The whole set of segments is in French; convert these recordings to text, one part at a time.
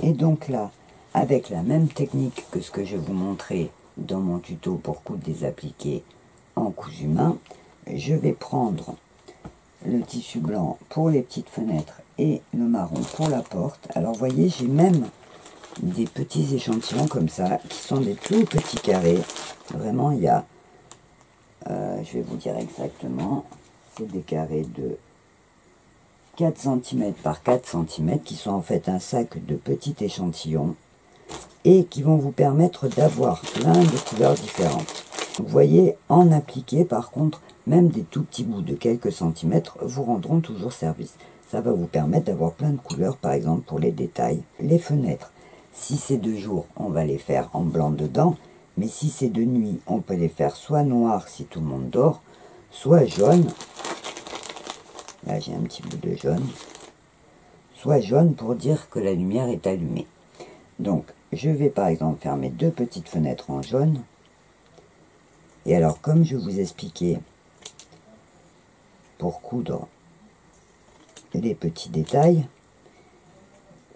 Et donc là, avec la même technique que ce que je vais vous montrer dans mon tuto pour coudre des appliqués en cousu main, je vais prendre le tissu blanc pour les petites fenêtres et le marron pour la porte. Alors vous voyez, j'ai même des petits échantillons comme ça, qui sont des tout petits carrés. Vraiment, il y a, je vais vous dire exactement, c'est des carrés de 4 cm par 4 cm, qui sont en fait un sac de petits échantillons, et qui vont vous permettre d'avoir plein de couleurs différentes. Vous voyez, en appliqué, par contre, même des tout petits bouts de quelques centimètres vous rendront toujours service. Ça va vous permettre d'avoir plein de couleurs, par exemple pour les détails. Les fenêtres, si c'est de jour, on va les faire en blanc dedans, mais si c'est de nuit, on peut les faire soit noir si tout le monde dort, soit jaune. Là, j'ai un petit bout de jaune. Soit jaune pour dire que la lumière est allumée. Donc, je vais par exemple faire mes deux petites fenêtres en jaune. Et alors, comme je vous expliquais, pour coudre les petits détails,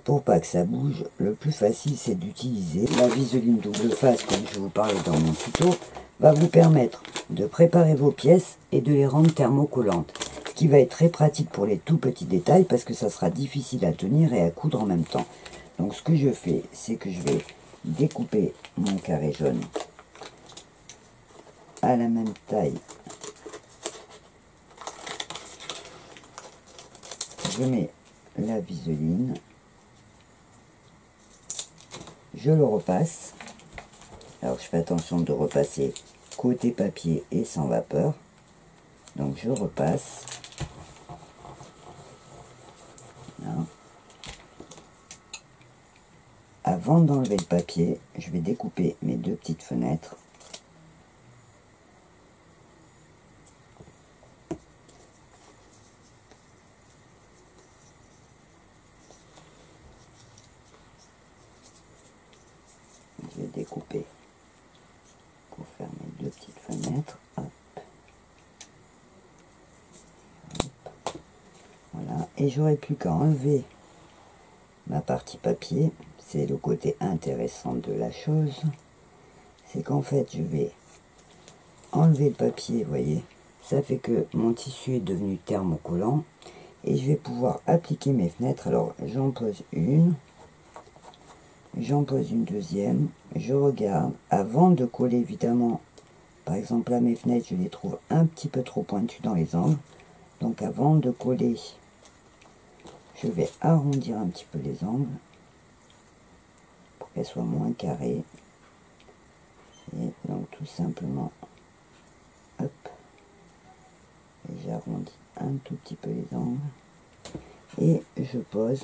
pour pas que ça bouge, le plus facile c'est d'utiliser la viseline double face, comme je vous parlais dans mon tuto, va vous permettre de préparer vos pièces et de les rendre thermocollantes. Ce qui va être très pratique pour les tout petits détails parce que ça sera difficile à tenir et à coudre en même temps. Donc ce que je fais, c'est que je vais découper mon carré jaune à la même taille. Je mets la viseline, je le repasse. Alors je fais attention de repasser côté papier et sans vapeur. Donc je repasse. Là. Avant d'enlever le papier, je vais découper mes deux petites fenêtres. Je vais découper pour faire mes deux petites fenêtres. Hop. Hop. Voilà. Et j'aurai plus qu'à enlever ma partie papier. C'est le côté intéressant de la chose. C'est qu'en fait, je vais enlever le papier, vous voyez. Ça fait que mon tissu est devenu thermocollant. Et je vais pouvoir appliquer mes fenêtres. Alors, j'en pose une. J'en pose une deuxième, je regarde, avant de coller évidemment, par exemple là mes fenêtres je les trouve un petit peu trop pointues dans les angles, donc avant de coller, je vais arrondir un petit peu les angles, pour qu'elles soient moins carrées, et donc tout simplement, hop, j'arrondis un tout petit peu les angles, et je pose,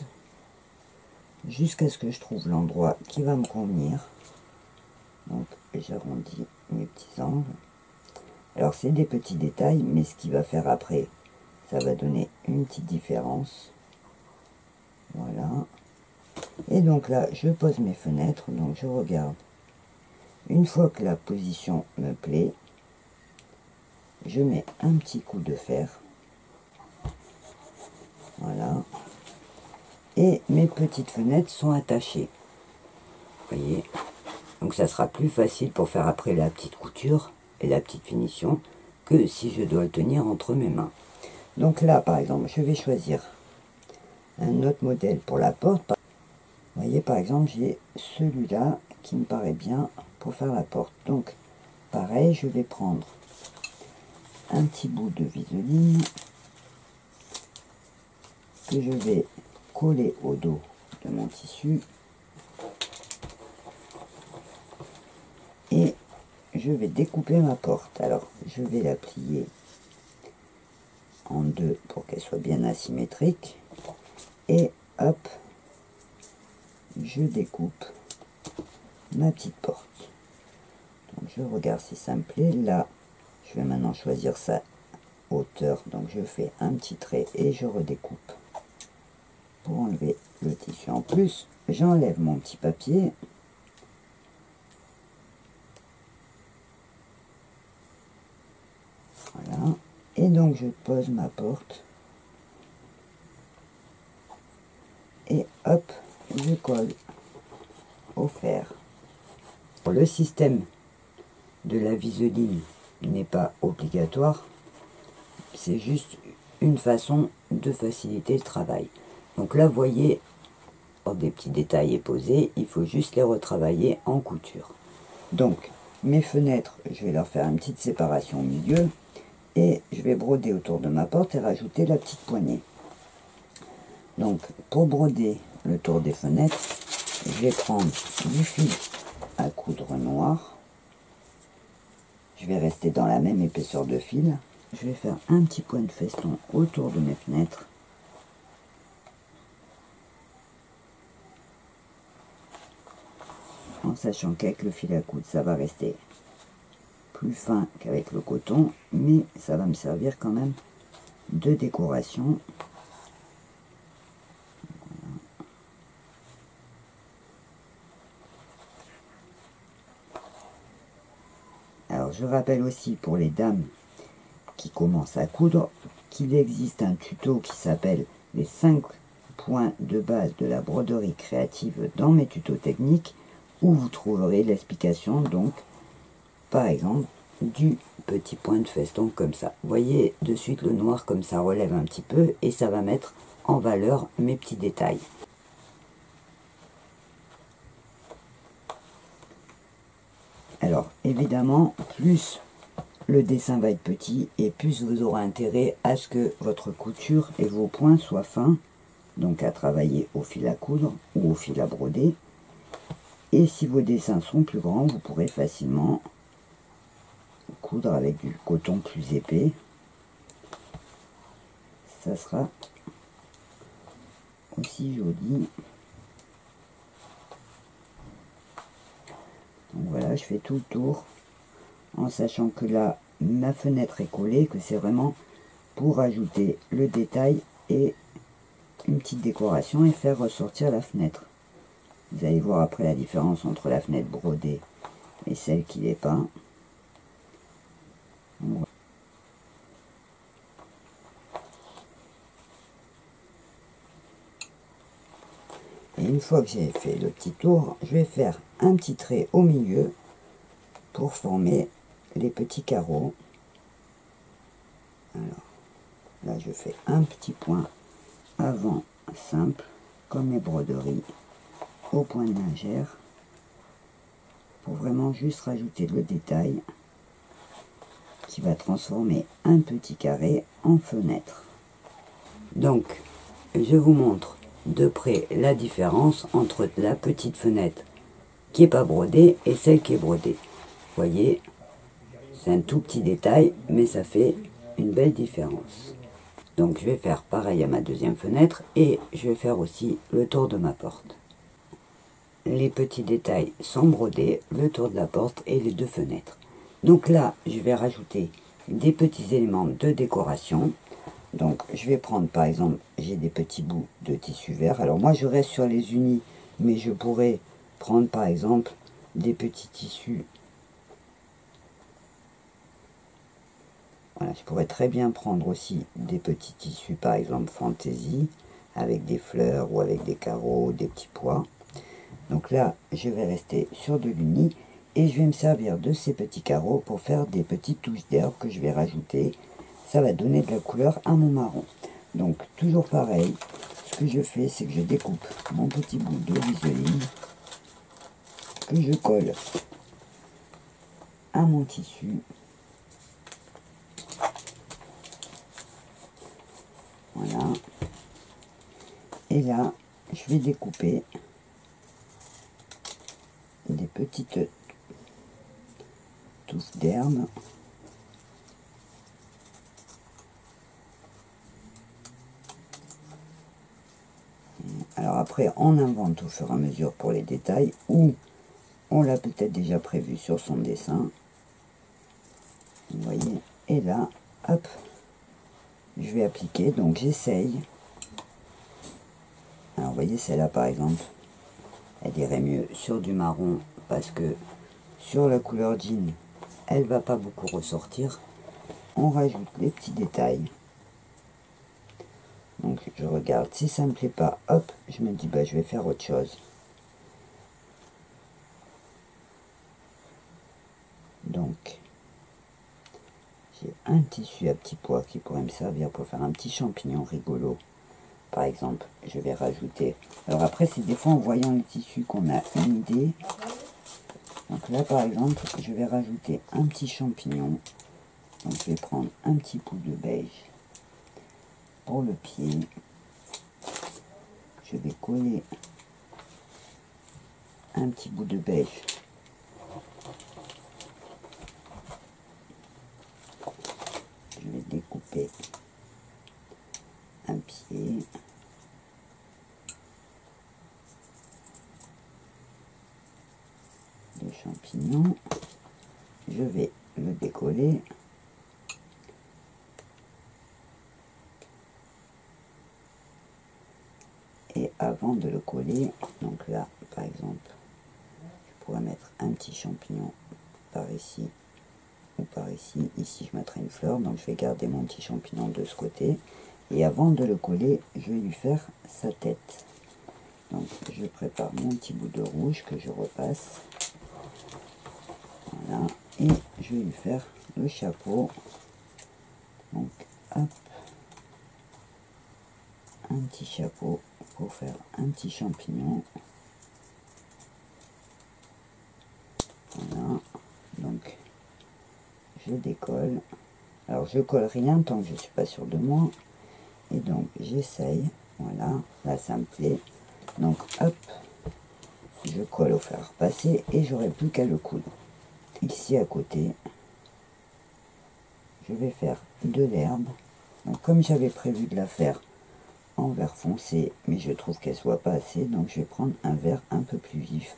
jusqu'à ce que je trouve l'endroit qui va me convenir. Donc j'arrondis mes petits angles. Alors c'est des petits détails, mais ce qui va faire après, ça va donner une petite différence. Voilà. Et donc là, je pose mes fenêtres, donc je regarde. Une fois que la position me plaît, je mets un petit coup de fer. Voilà. Et mes petites fenêtres sont attachées. Vous voyez? Donc ça sera plus facile pour faire après la petite couture et la petite finition que si je dois le tenir entre mes mains. Donc là, par exemple, je vais choisir un autre modèle pour la porte. Vous voyez, par exemple, j'ai celui-là qui me paraît bien pour faire la porte. Donc, pareil, je vais prendre un petit bout de viseline que je vais coller au dos de mon tissu. Et je vais découper ma porte. Alors, je vais la plier en deux pour qu'elle soit bien asymétrique. Et hop, je découpe ma petite porte. Donc, je regarde si ça me plaît. Là, je vais maintenant choisir sa hauteur. Donc, je fais un petit trait et je redécoupe pour enlever le tissu. En plus, j'enlève mon petit papier. Voilà. Et donc, je pose ma porte. Et hop, je colle au fer. Le système de la viseline n'est pas obligatoire, c'est juste une façon de faciliter le travail. Donc là, vous voyez, des petits détails est posé, il faut juste les retravailler en couture. Donc, mes fenêtres, je vais leur faire une petite séparation au milieu, et je vais broder autour de ma porte et rajouter la petite poignée. Donc, pour broder le tour des fenêtres, je vais prendre du fil à coudre noir. Je vais rester dans la même épaisseur de fil. Je vais faire un petit point de feston autour de mes fenêtres. En sachant qu'avec le fil à coudre, ça va rester plus fin qu'avec le coton, mais ça va me servir quand même de décoration. Alors je rappelle aussi pour les dames qui commencent à coudre qu'il existe un tuto qui s'appelle les 5 points de base de la broderie créative dans mes tutos techniques, où vous trouverez l'explication, donc par exemple du petit point de feston comme ça. Vous voyez de suite le noir comme ça relève un petit peu et ça va mettre en valeur mes petits détails. Alors évidemment, plus le dessin va être petit et plus vous aurez intérêt à ce que votre couture et vos points soient fins, donc à travailler au fil à coudre ou au fil à broder. Et si vos dessins sont plus grands, vous pourrez facilement coudre avec du coton plus épais. Ça sera aussi joli. Donc voilà, je fais tout le tour en sachant que là ma fenêtre est collée, que c'est vraiment pour ajouter le détail et une petite décoration et faire ressortir la fenêtre. Vous allez voir après la différence entre la fenêtre brodée et celle qui l'est pas. Voilà. Et une fois que j'ai fait le petit tour, je vais faire un petit trait au milieu pour former les petits carreaux. Alors là je fais un petit point avant simple comme les broderies au point de lingère pour vraiment juste rajouter le détail qui va transformer un petit carré en fenêtre. Donc je vous montre de près la différence entre la petite fenêtre qui n'est pas brodée et celle qui est brodée. Vous voyez, c'est un tout petit détail, mais ça fait une belle différence. Donc je vais faire pareil à ma deuxième fenêtre et je vais faire aussi le tour de ma porte. Les petits détails sont brodés, le tour de la porte et les deux fenêtres. Donc là, je vais rajouter des petits éléments de décoration. Donc je vais prendre par exemple, j'ai des petits bouts de tissu vert. Alors moi je reste sur les unis, mais je pourrais prendre par exemple des petits tissus. Voilà, je pourrais très bien prendre aussi des petits tissus par exemple fantaisie, avec des fleurs ou avec des carreaux, des petits pois. Donc là je vais rester sur de l'uni et je vais me servir de ces petits carreaux pour faire des petites touches d'herbe que je vais rajouter. Ça va donner de la couleur à mon marron. Donc toujours pareil, ce que je fais c'est que je découpe mon petit bout de viseline que je colle à mon tissu. Voilà. Et là je vais découper des petites touches d'herbe. Alors après, on invente au fur et à mesure pour les détails, ou on l'a peut-être déjà prévu sur son dessin. Vous voyez, et là, hop, je vais appliquer, donc j'essaye. Alors vous voyez, celle-là par exemple, elle irait mieux sur du marron, parce que sur la couleur jean, elle va pas beaucoup ressortir. On rajoute les petits détails. Donc je regarde, si ça me plaît pas, hop, je me dis bah je vais faire autre chose. Donc j'ai un tissu à petit pois qui pourrait me servir pour faire un petit champignon rigolo. Par exemple, je vais rajouter. Alors après, c'est des fois en voyant le tissu qu'on a une idée. Donc là, par exemple, je vais rajouter un petit champignon. Donc je vais prendre un petit bout de beige pour le pied. Je vais coller un petit bout de beige je vais découper un pied, de champignon, je vais le décoller, et avant de le coller, donc là par exemple, je pourrais mettre un petit champignon par ici ou par ici. Ici je mettrai une fleur, donc je vais garder mon petit champignon de ce côté, et avant de le coller, je vais lui faire sa tête. Donc je prépare mon petit bout de rouge que je repasse, voilà, et je vais lui faire le chapeau. Donc hop, un petit chapeau pour faire un petit champignon, voilà. Donc je décolle, alors je colle rien tant que je suis pas sûr de moi, et donc j'essaye, voilà, là ça me plaît, donc hop, je colle au fer à repasser et j'aurai plus qu'à le coudre. Ici à côté, je vais faire de l'herbe. Donc comme j'avais prévu de la faire en vert foncé, mais je trouve qu'elle soit pas assez, donc je vais prendre un vert un peu plus vif.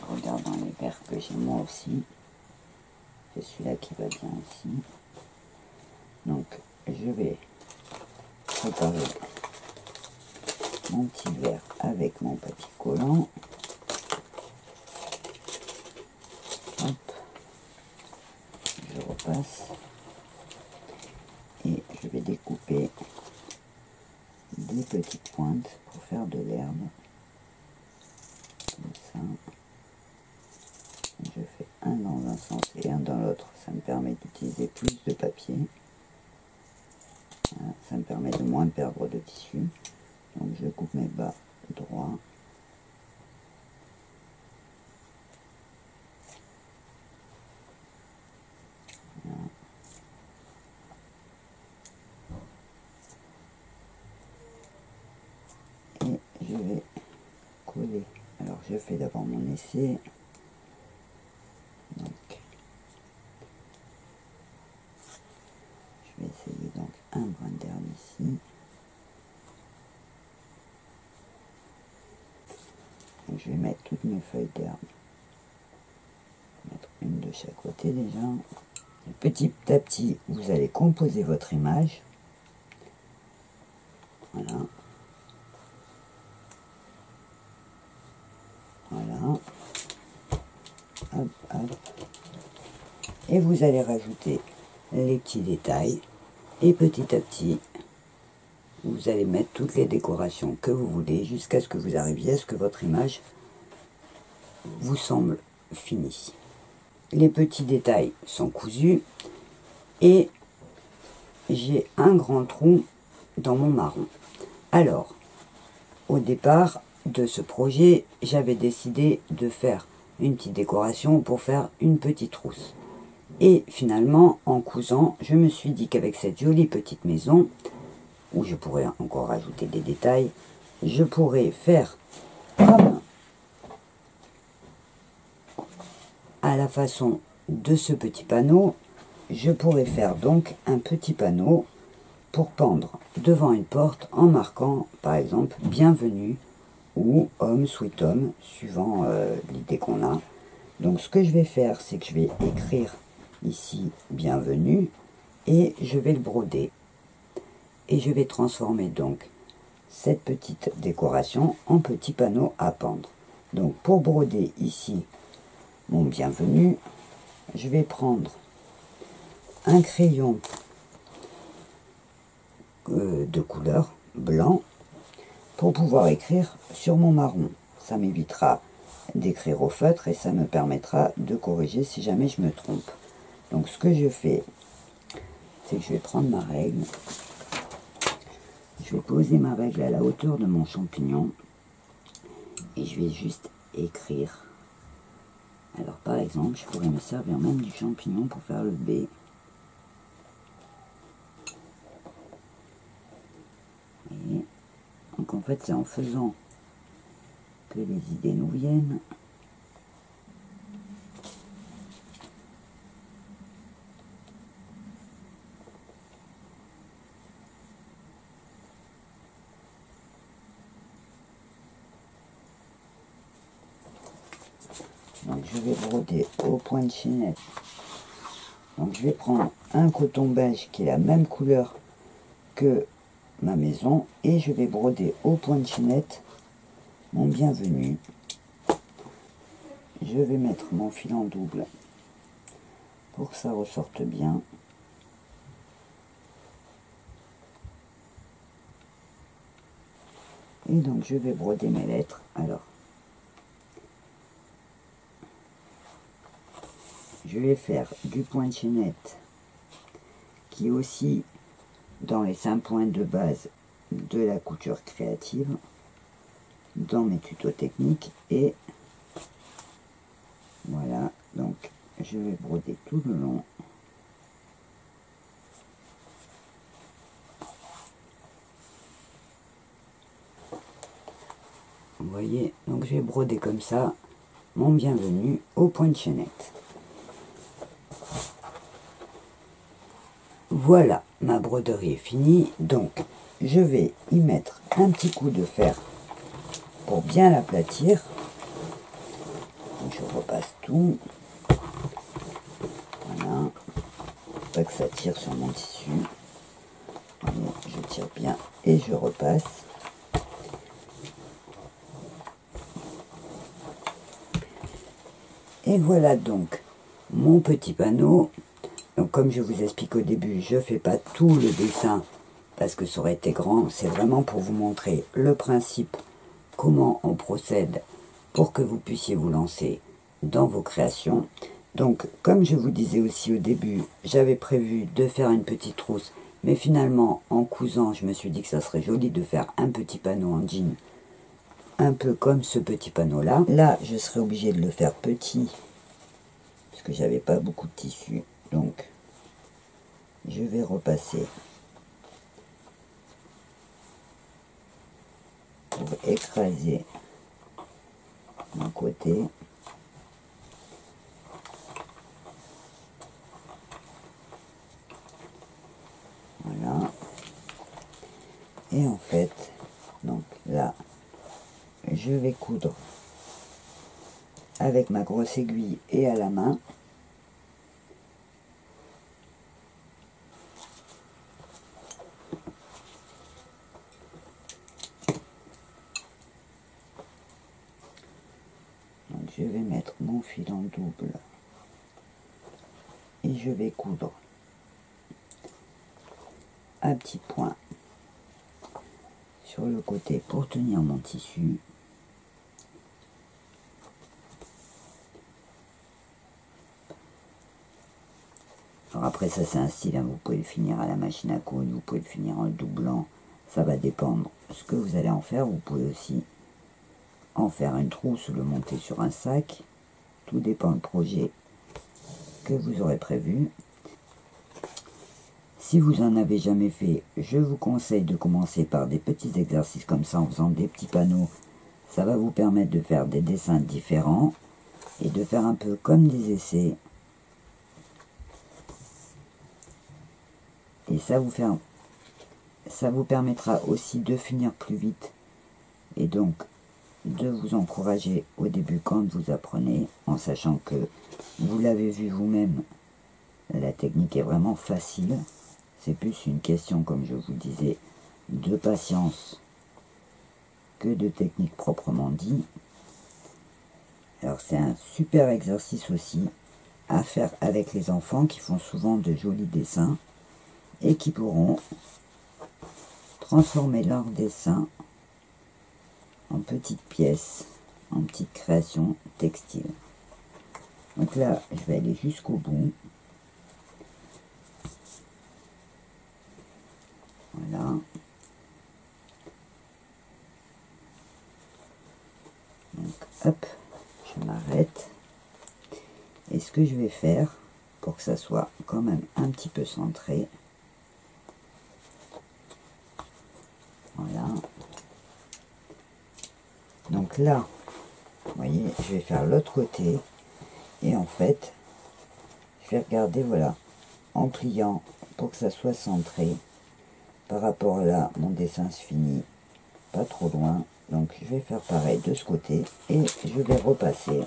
Regardant les verts que j'ai moi aussi, c'est celui-là qui va bien aussi. Donc je vais préparer mon petit verre avec mon petit collant. Hop, je repasse et je vais découper des petites pointes pour faire de l'herbe, comme ça. Je fais un dans un sens et un dans l'autre, ça me permet d'utiliser plus de papier, voilà, ça me permet de moins perdre de tissu. Donc je coupe mes bas droits, voilà. Et je vais coller. Alors je fais d'abord mon essai, donc je vais essayer donc un brin d'herbe ici. Donc, je vais mettre toutes mes feuilles d'herbe, mettre une de chaque côté déjà. Et petit à petit, vous allez composer votre image. Voilà. Voilà. Hop, hop. Et vous allez rajouter les petits détails. Et petit à petit, vous allez mettre toutes les décorations que vous voulez jusqu'à ce que vous arriviez à ce que votre image vous semble finie. Les petits détails sont cousus et j'ai un grand trou dans mon marron. Alors, au départ de ce projet, j'avais décidé de faire une petite décoration pour faire une petite trousse. Et finalement, en cousant, je me suis dit qu'avec cette jolie petite maison, où je pourrais encore rajouter des détails, je pourrais faire comme à la façon de ce petit panneau. Je pourrais faire donc un petit panneau pour pendre devant une porte en marquant par exemple bienvenue ou homme, sweet home, suivant l'idée qu'on a. Donc ce que je vais faire, c'est que je vais écrire ici bienvenue et je vais le broder. Et je vais transformer donc cette petite décoration en petit panneau à pendre. Donc pour broder ici mon bienvenue, je vais prendre un crayon de couleur blanc pour pouvoir écrire sur mon marron. Ça m'évitera d'écrire au feutre et ça me permettra de corriger si jamais je me trompe. Donc ce que je fais, c'est que je vais prendre ma règle, je vais poser ma règle à la hauteur de mon champignon et je vais juste écrire. Alors par exemple, je pourrais me servir même du champignon pour faire le B. Et donc en fait c'est en faisant que les idées nous viennent. Donc je vais broder au point de chaînette. Donc je vais prendre un coton beige qui est la même couleur que ma maison et je vais broder au point de chaînette mon bienvenu. Je vais mettre mon fil en double pour que ça ressorte bien. Et donc je vais broder mes lettres. Alors, je vais faire du point de chaînette qui est aussi dans les 5 points de base de la couture créative dans mes tutos techniques. Et voilà, donc je vais broder tout le long. Vous voyez, donc je vais broder comme ça mon bienvenu au point de chaînette. Voilà, ma broderie est finie, donc je vais y mettre un petit coup de fer pour bien l'aplatir. Je repasse tout. Voilà, pas que ça tire sur mon tissu. Allez, je tire bien et je repasse. Et voilà donc mon petit panneau. Donc comme je vous explique au début, je ne fais pas tout le dessin parce que ça aurait été grand. C'est vraiment pour vous montrer le principe, comment on procède pour que vous puissiez vous lancer dans vos créations. Donc comme je vous disais aussi au début, j'avais prévu de faire une petite trousse. Mais finalement, en cousant, je me suis dit que ça serait joli de faire un petit panneau en jean. Un peu comme ce petit panneau-là. Là, je serais obligée de le faire petit parce que j'avais pas beaucoup de tissu. Donc, je vais repasser pour écraser mon côté. Voilà. Et en fait, donc là, je vais coudre avec ma grosse aiguille et à la main. Donc je vais mettre mon fil en double et je vais coudre un petit point sur le côté pour tenir mon tissu. Alors après ça c'est un style, hein. Vous pouvez le finir à la machine à coudre, vous pouvez le finir en le doublant, ça va dépendre ce que vous allez en faire. Vous pouvez aussi en faire une trousse ou le monter sur un sac, tout dépend du projet que vous aurez prévu. Si vous en avez jamais fait, je vous conseille de commencer par des petits exercices comme ça en faisant des petits panneaux. Ça va vous permettre de faire des dessins différents et de faire un peu comme des essais. Et ça vous permettra aussi de finir plus vite et donc de vous encourager au début quand vous apprenez, en sachant que vous l'avez vu vous-même, la technique est vraiment facile. C'est plus une question, comme je vous disais, de patience que de technique proprement dit. Alors c'est un super exercice aussi à faire avec les enfants qui font souvent de jolis dessins et qui pourront transformer leurs dessins en petites pièces, en petites créations textiles. Donc là, je vais aller jusqu'au bout. Voilà. Donc hop, je m'arrête. Et ce que je vais faire, pour que ça soit quand même un petit peu centré, voilà. Donc là, vous voyez, je vais faire l'autre côté. Et en fait, je vais regarder, voilà, en pliant pour que ça soit centré. Par rapport à là, mon dessin se finit pas trop loin. Donc je vais faire pareil de ce côté. Et je vais repasser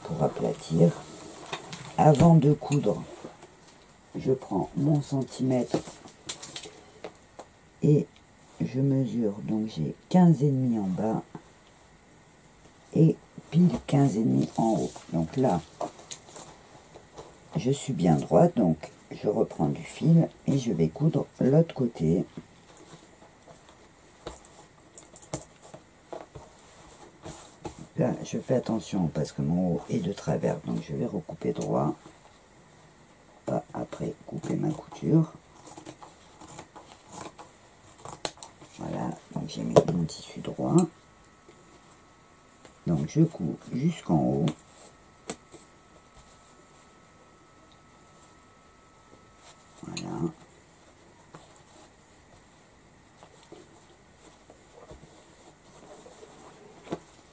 pour aplatir. Avant de coudre, je prends mon centimètre et je mesure. Donc j'ai 15,5 en bas et pile 15,5 en haut. Donc là, je suis bien droite, donc je reprends du fil et je vais coudre l'autre côté. Là, je fais attention parce que mon haut est de travers, donc je vais recouper droit. Pas après couper ma couture. Voilà, donc j'ai mis mon tissu droit. Donc je couds jusqu'en haut. Voilà.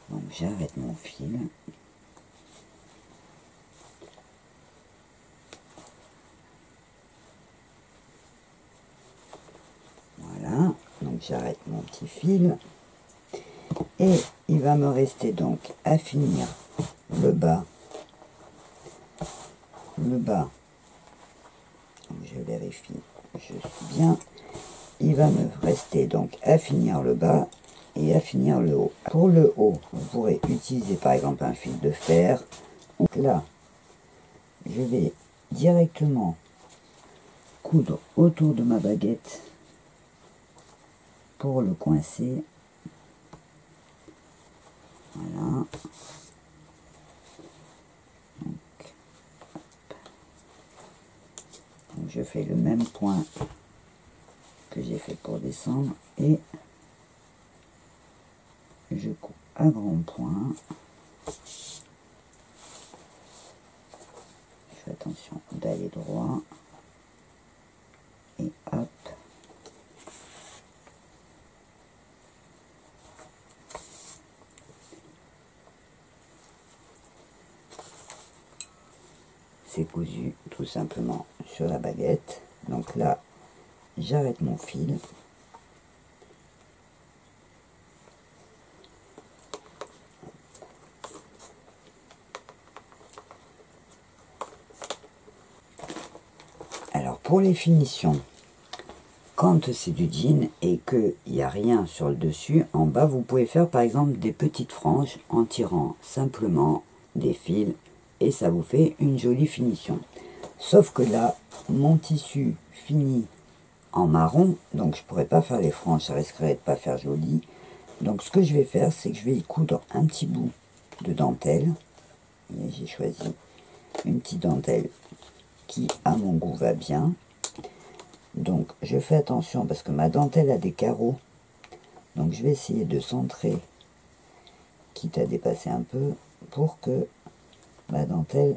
Donc j'arrête mon fil. Voilà, donc j'arrête mon petit fil. Et il va me rester donc à finir le bas. Le bas, donc je vérifie, je suis bien. Il va me rester donc à finir le bas et à finir le haut. Pour le haut, vous pourrez utiliser par exemple un fil de fer. Donc là, je vais directement coudre autour de ma baguette pour le coincer. Voilà. Donc je fais le même point que j'ai fait pour descendre et je coupe à grands points. Je fais attention d'aller droit et hop. C'est cousu tout simplement sur la baguette. Donc là, j'arrête mon fil. Alors pour les finitions, quand c'est du jean et qu'il n'y a rien sur le dessus, en bas vous pouvez faire par exemple des petites franges en tirant simplement des fils et ça vous fait une jolie finition. Sauf que là, mon tissu finit en marron, donc je pourrais pas faire les franges, ça risquerait de pas faire joli. Donc ce que je vais faire, c'est que je vais y coudre un petit bout de dentelle. Et j'ai choisi une petite dentelle qui à mon goût va bien. Donc je fais attention parce que ma dentelle a des carreaux, donc je vais essayer de centrer, quitte à dépasser un peu, pour que ma dentelle,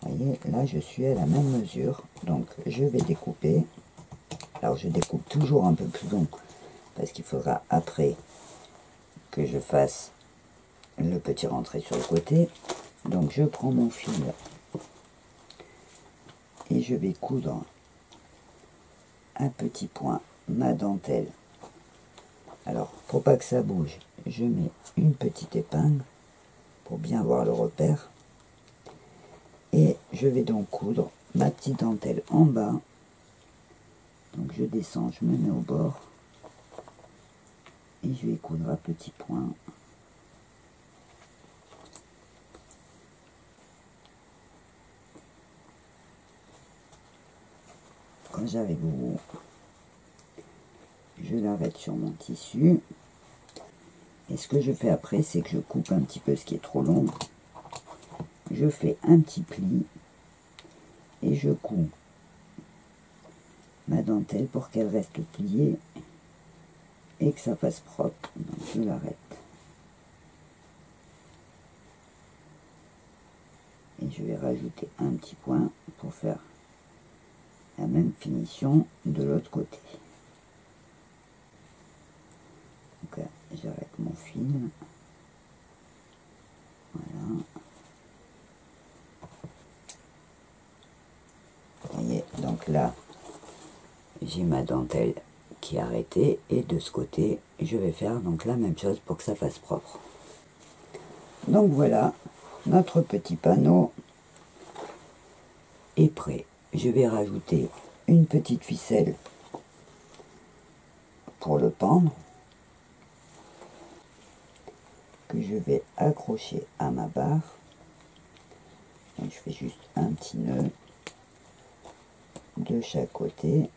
vous voyez, là je suis à la même mesure. Donc je vais découper. Alors je découpe toujours un peu plus long parce qu'il faudra après que je fasse le petit rentré sur le côté. Donc je prends mon fil et je vais coudre un petit point ma dentelle. Alors pour pas que ça bouge, je mets une petite épingle pour bien voir le repère et je vais donc coudre ma petite dentelle en bas. Donc je descends, je me mets au bord et je vais coudre à petits points. quand j'arrive au bout, je l'arrête sur mon tissu. Et ce que je fais après, c'est que je coupe un petit peu ce qui est trop long. Je fais un petit pli et je couds ma dentelle pour qu'elle reste pliée et que ça fasse propre. Donc je l'arrête. Et je vais rajouter un petit point pour faire la même finition de l'autre côté. Donc là, j'arrête mon fil. Voilà. Vous voyez, donc là, j'ai ma dentelle qui est arrêtée et de ce côté, je vais faire donc la même chose pour que ça fasse propre. Donc voilà, notre petit panneau est prêt. Je vais rajouter une petite ficelle pour le pendre, que je vais accrocher à ma barre. Donc je fais juste un petit nœud de chaque côté,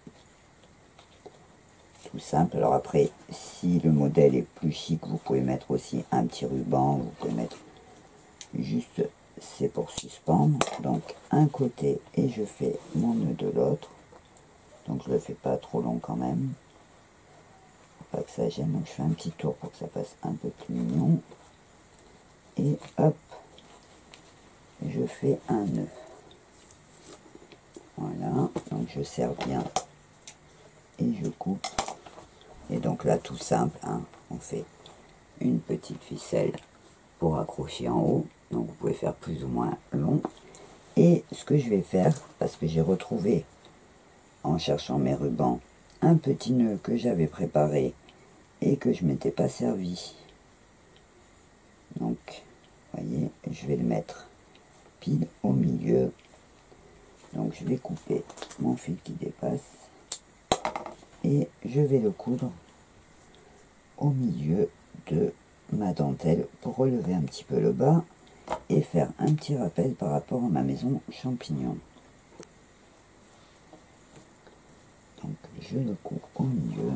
tout simple. Alors après, si le modèle est plus chic, vous pouvez mettre aussi un petit ruban, vous pouvez mettre juste, c'est pour suspendre. Donc un côté et je fais mon nœud de l'autre. Donc je le fais pas trop long quand même, pour pas que ça gêne. Donc je fais un petit tour pour que ça fasse un peu plus mignon. Et hop, je fais un nœud. Voilà, donc je serre bien et je coupe. Et donc là, tout simple, hein, on fait une petite ficelle pour accrocher en haut. Donc vous pouvez faire plus ou moins long. Et ce que je vais faire, parce que j'ai retrouvé, en cherchant mes rubans, un petit nœud que j'avais préparé et que je ne m'étais pas servi. Donc, vous voyez, je vais le mettre pile au milieu. Donc je vais couper mon fil qui dépasse et je vais le coudre au milieu de ma dentelle pour relever un petit peu le bas et faire un petit rappel par rapport à ma maison champignon. Donc je le couds au milieu.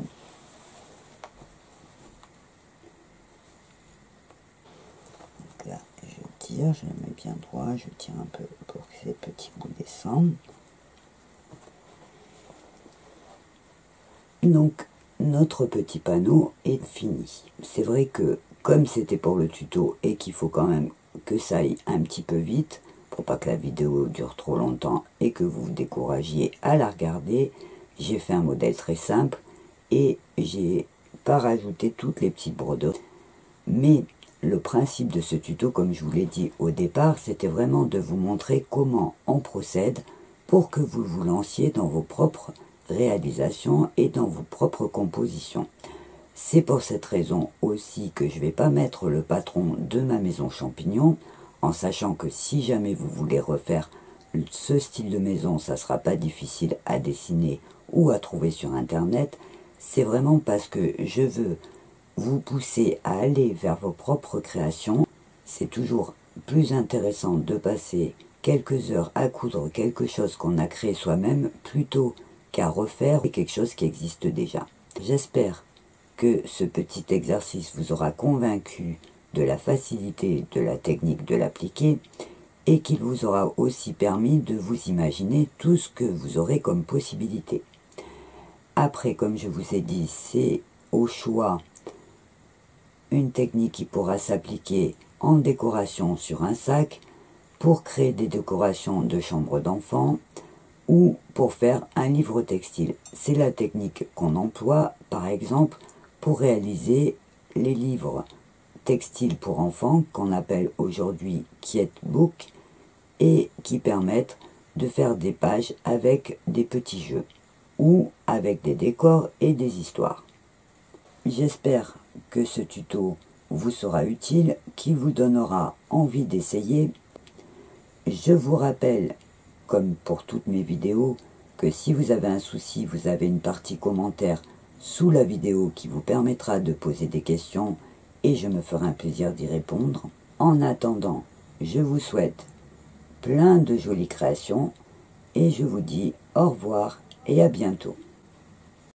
Donc là je tire, je le mets bien droit, je tire un peu pour que ces petits bouts descendent. Donc notre petit panneau est fini. C'est vrai que comme c'était pour le tuto et qu'il faut quand même que ça aille un petit peu vite pour pas que la vidéo dure trop longtemps et que vous vous découragiez à la regarder, j'ai fait un modèle très simple et j'ai pas rajouté toutes les petites broderies. Mais le principe de ce tuto, comme je vous l'ai dit au départ, c'était vraiment de vous montrer comment on procède pour que vous vous lanciez dans vos propres réalisations et dans vos propres compositions. C'est pour cette raison aussi que je ne vais pas mettre le patron de ma maison champignon, en sachant que si jamais vous voulez refaire ce style de maison, ça ne sera pas difficile à dessiner ou à trouver sur internet. C'est vraiment parce que je veux vous pousser à aller vers vos propres créations. C'est toujours plus intéressant de passer quelques heures à coudre quelque chose qu'on a créé soi-même plutôt qu'à refaire quelque chose qui existe déjà. J'espère que ce petit exercice vous aura convaincu de la facilité de la technique de l'appliquer et qu'il vous aura aussi permis de vous imaginer tout ce que vous aurez comme possibilité. Après, comme je vous ai dit, c'est au choix une technique qui pourra s'appliquer en décoration sur un sac, pour créer des décorations de chambre d'enfants ou pour faire un livre textile. C'est la technique qu'on emploie, par exemple, pour réaliser les livres textiles pour enfants qu'on appelle aujourd'hui Kiet Book et qui permettent de faire des pages avec des petits jeux ou avec des décors et des histoires. J'espère que ce tuto vous sera utile, qu'il vous donnera envie d'essayer. Je vous rappelle, comme pour toutes mes vidéos, que si vous avez un souci, vous avez une partie commentaire sous la vidéo qui vous permettra de poser des questions et je me ferai un plaisir d'y répondre. En attendant, je vous souhaite plein de jolies créations et je vous dis au revoir et à bientôt.